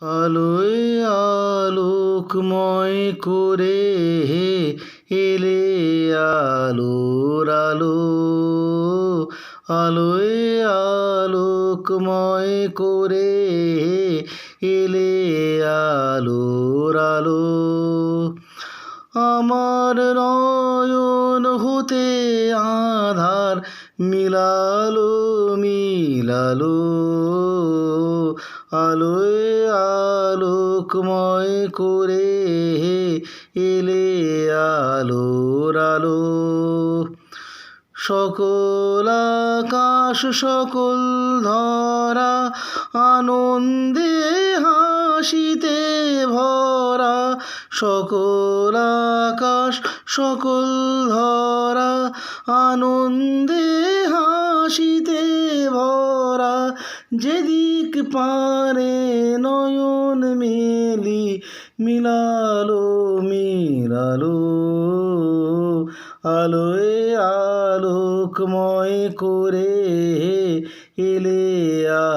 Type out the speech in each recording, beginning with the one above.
আলোয় আলোকময় করে এলে আলোর আলো, আলোয় আলোকময় করে এলে আলোর আলো। আমার নয়ন হতে আধার মিলালো মিলালো, আলোয় আলোকময় করে এলে আলোর আলো। সকল আকাশ সকল ধরা আনন্দে হাসিতে ভরা, সকল আকাশ সকল ধরা আনন্দে হাসিতে ভরা। যেদিক পারে নয়ন মেলি মিলালো মিলালো, আলোয় আলোকময় করে এলে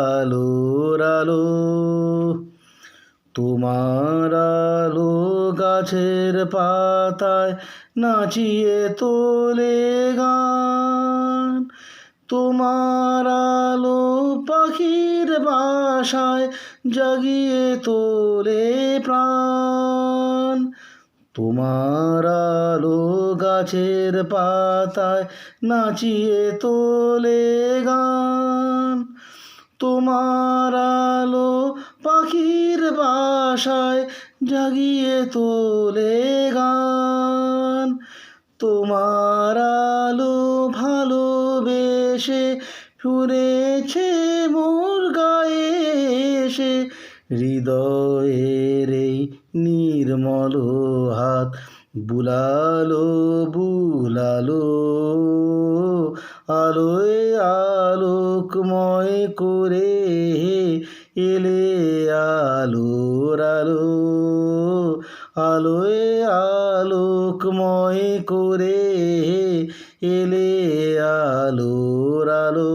আলোর আলো। তোমার আলো গাছের পাতায় নাচিয়ে তোলে গান, তোমার আলো পাখির বাসায় জাগিয়ে তোলে প্রাণ। তোমার আলো গাছের পাতায় নাচিয়ে তোলে গান, তোমার আলো পাখির বাসায় জাগিয়ে তোলে গান। তোমার আলো ভালোবেসে ফুরেছে মোর গায়ে এসে, হৃদয়ের এই নির্মল হাত বুলালো বুলালো, আলোয় আলোকময় করে এলে আলোর আলো, আলোয় আলোকময় করে এলে আলোর আলো।